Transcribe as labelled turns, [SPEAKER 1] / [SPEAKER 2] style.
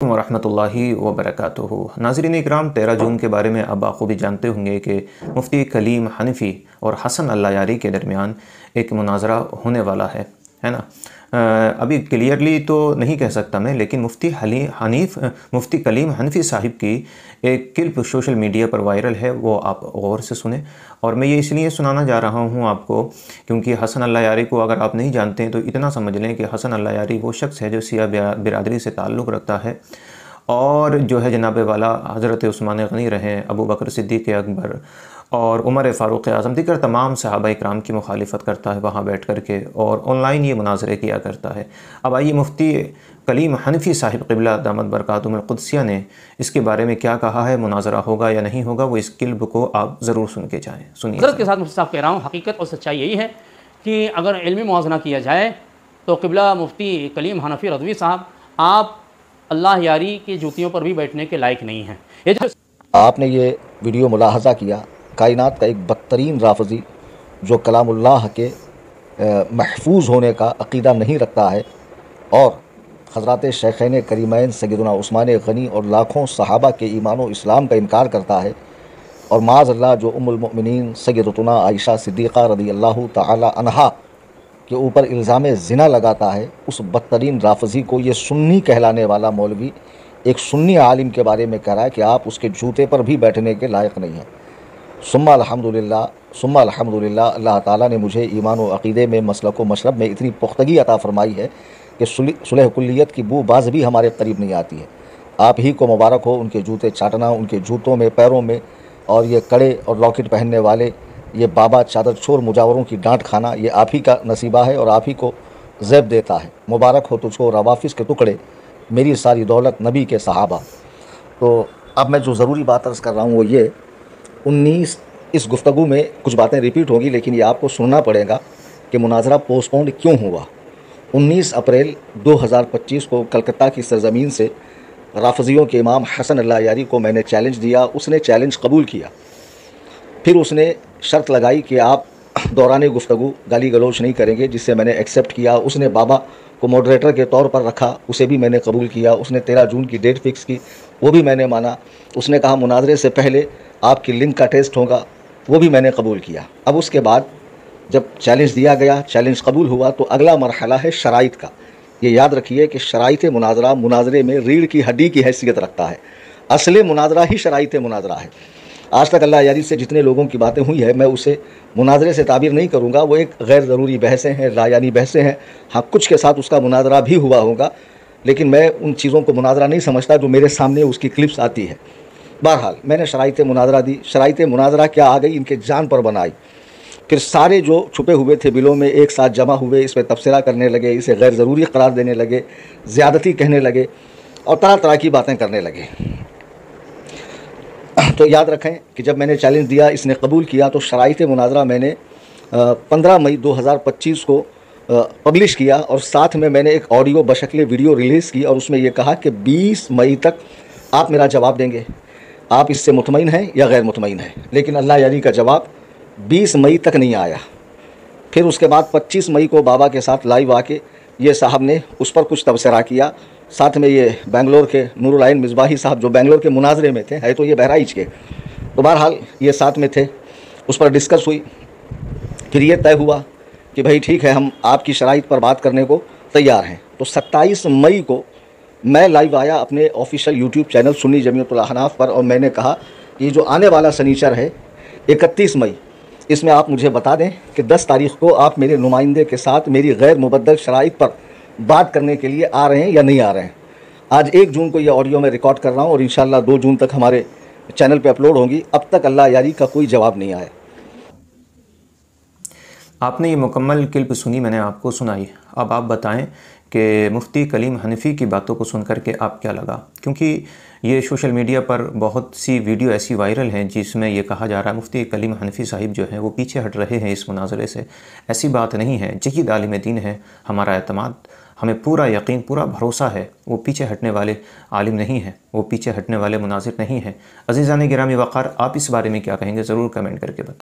[SPEAKER 1] वरहमतुल्लाहि वबरकातुहू। नाज़रीन इकराम, 13 जून के बारे में अब बाखूबी जानते होंगे कि मुफ्ती कलीम हनफ़ी और हसन अल्लायारी के दरमियान एक मुनाज़रा होने वाला है ना। अभी क्लियरली तो नहीं कह सकता मैं, लेकिन मुफ्ती कलीम हनफ़ी साहिब की एक क्लिप सोशल मीडिया पर वायरल है, वो आप गौर से सुने। और मैं ये इसलिए सुनाना जा रहा हूँ आपको क्योंकि हसन अल्लायारी को अगर आप नहीं जानते हैं तो इतना समझ लें कि हसन अल्लायारी वो शख्स है जो शिया बिरादरी से ताल्लुक़ रखता है और जो है जनाब वाला हज़रत उस्मान गनी रहे, अबू बकर सिद्दीक़ अकबर और उमर फ़ारूक़ आज़म दिगर तमाम सहाबा इकराम की मुखालिफत करता है वहाँ बैठ कर के, और ऑनलाइन ये मुनाज़रे किया करता है। अब आइए मुफ्ती कलीम हनफ़ी साहिब क़िबला दामत बरकातुहुल क़ुद्सिया ने इसके बारे में क्या कहा है, मुनाज़रा होगा या नहीं होगा, वो इस क्लिप को आप ज़रूर सुन के जाएँ। सुनिए।
[SPEAKER 2] हज़रत के साथ मुफ्ती साहब कह रहा हूँ, हकीकत और सच्चाई यही है कि अगर इल्मी मुआज़ना किया जाए तो क़िबला मुफ्ती कलीम हनफ़ी रज़वी साहब आप अल्लाह यारी की जूतियों पर भी बैठने के लायक नहीं हैं। ये जो
[SPEAKER 3] आपने ये वीडियो मुलाहज़ा किया, कायनात का एक बदतरीन राफ़ज़ी जो कलामुल्लाह के महफूज होने का अक़ीदा नहीं रखता है और हज़रात शेख़ैन करीमैन सैयदना उस्मान गनी और लाखों सहाबा के ईमान व इस्लाम का इनकार करता है, और माज़अल्लाह जो उम्मुल मोमिनीन सैयदतुना आयशा सिद्दीक़ा रज़ियल्लाहु तआला अन्हा के ऊपर इल्ज़ाम ज़िना लगाता है, उस बदतरीन राफ़ज़ी को ये सुन्नी कहलाने वाला मौलवी एक सुन्नी आलिम के बारे में कह रहा है कि आप उसके जूते पर भी बैठने के लायक नहीं हैं। सुम्मा अल्हम्दुलिल्लाह, अल्लाह ताला ने मुझे ईमान व अक़ीदे में, मसलक व मशरब में इतनी पुख्तगी अता फ़रमाई है कि सुलह कुल्लियत की बू बाज़ भी हमारे करीब नहीं आती है। आप ही को मुबारक हो उनके जूते चाटना, उनके जूतों में, पैरों में, और ये कड़े और लॉकेट पहनने वाले ये बाबा चादर छोर मुजावरों की डांट खाना, ये आप ही का नसीबा है और आप ही को ज़ैब देता है। मुबारक हो तुझको रवाफ़िस के टुकड़े, मेरी सारी दौलत नबी के सहाबा। तो अब मैं जो ज़रूरी बात अर्ज़ कर रहा हूँ वो ये 19 इस गुफ्तगू में कुछ बातें रिपीट होंगी, लेकिन ये आपको सुनना पड़ेगा कि मुनाज़रा पोस्टपोन्ड क्यों हुआ। 19 अप्रैल 2025 को कलकत्ता की सरज़मीन से राफ़ज़ियों के इमाम हसन अल्लायारी को मैंने चैलेंज दिया, उसने चैलेंज कबूल किया। फिर उसने शर्त लगाई कि आप दौरान गुफ्तगू गाली गलौच नहीं करेंगे, जिससे मैंने एक्सेप्ट किया। उसने बाबा को मॉडरेटर के तौर पर रखा, उसे भी मैंने कबूल किया। उसने 13 जून की डेट फ़िक्स की, वो भी मैंने माना। उसने कहा मुनाज़रे से पहले आपकी लिंक का टेस्ट होगा, वो भी मैंने कबूल किया। अब उसके बाद जब चैलेंज दिया गया, चैलेंज कबूल हुआ, तो अगला मरहला है शराइत का। ये याद रखिए कि शराइत मुनाज़रा मुनाज़रे में रीढ़ की हड्डी की हैसियत रखता है। असले मुनाज़रा ही शराइत मुनाज़रा है। आज तक अल्लाह यारी से जितने लोगों की बातें हुई है, मैं उसे मुनाज़रे से ताबीर नहीं करूँगा। वो एक गैर ज़रूरी बहसें हैं, लायानी बहसें हैं। हाँ, कुछ के साथ उसका मुनाज़रा भी हुआ होगा, लेकिन मैं उन चीज़ों को मुनाज़रा नहीं समझता जो मेरे सामने उसकी क्लिप्स आती है। बहरहाल मैंने शराइत मुनाज़रा दी। शराइत मुनाज़रा क्या आ गई, इनके जान पर बनाई। फिर सारे जो छुपे हुए थे बिलों में एक साथ जमा हुए, इस पर तबसरा करने लगे, इसे गैर ज़रूरी करार देने लगे, ज़्यादती कहने लगे और तरह तरह की बातें करने लगे। तो याद रखें कि जब मैंने चैलेंज दिया, इसने कबूल किया, तो शराइत मुनाज़रा मैंने 15 मई 2025 को पब्लिश किया, और साथ में मैंने एक ऑडियो बशक्ल वीडियो रिलीज़ की, और उसमें यह कहा कि 20 मई तक आप मेरा जवाब देंगे, आप इससे मुतमईन हैं या गैर मुतमईन हैं। लेकिन अल्लाह यारी का जवाब 20 मई तक नहीं आया। फिर उसके बाद 25 मई को बाबा के साथ लाइव आके ये साहब ने उस पर कुछ तबसरा किया। साथ में ये बेंगलोर के नूरुल आइन मिसबाही साहब जो बेंगलोर के मुनाज़रे में थे, है तो ये बहराइच के, तो बहरहाल ये साथ में थे, उस पर डिस्कस हुई। फिर ये तय हुआ कि भाई ठीक है, हम आपकी शराइत पर बात करने को तैयार हैं। तो 27 मई को मैं लाइव आया अपने official YouTube channel Sunni Jamiatul Ahnaf पर, और मैंने कहा कि जो आने वाला शनिचर है 31 मई, इसमें आप मुझे बता दें कि 10 तारीख़ को आप मेरे नुमाइंदे के साथ मेरी गैर मुबद्दल शराइत पर बात करने के लिए आ रहे हैं या नहीं आ रहे हैं। आज 1 जून को यह ऑडियो मैं रिकॉर्ड कर रहा हूँ और इंशाअल्लाह 2 जून तक हमारे चैनल पे अपलोड होंगी। अब तक अल्लाह यारी का कोई जवाब नहीं आया।
[SPEAKER 1] आपने ये मुकम्मल क्लिप सुनी, मैंने आपको सुनाई। अब आप बताएं कि मुफ्ती कलीम हनफ़ी की बातों को सुन कर के आप क्या लगा, क्योंकि ये सोशल मीडिया पर बहुत सी वीडियो ऐसी वायरल हैं जिसमें ये कहा जा रहा है मुफ्ती कलीम हनफ़ी साहिब जो हैं वो पीछे हट रहे हैं इस मुनाज़रे से। ऐसी बात नहीं है। जयद आलिम दीन है, हमारा एतमाद, हमें पूरा यकीन, पूरा भरोसा है, वो पीछे हटने वाले आलिम नहीं हैं, वो पीछे हटने वाले मुनाज़िर नहीं हैं। अज़ीज़ान गिरामी वक़ार, आप इस बारे में क्या कहेंगे, ज़रूर कमेंट करके बताएं।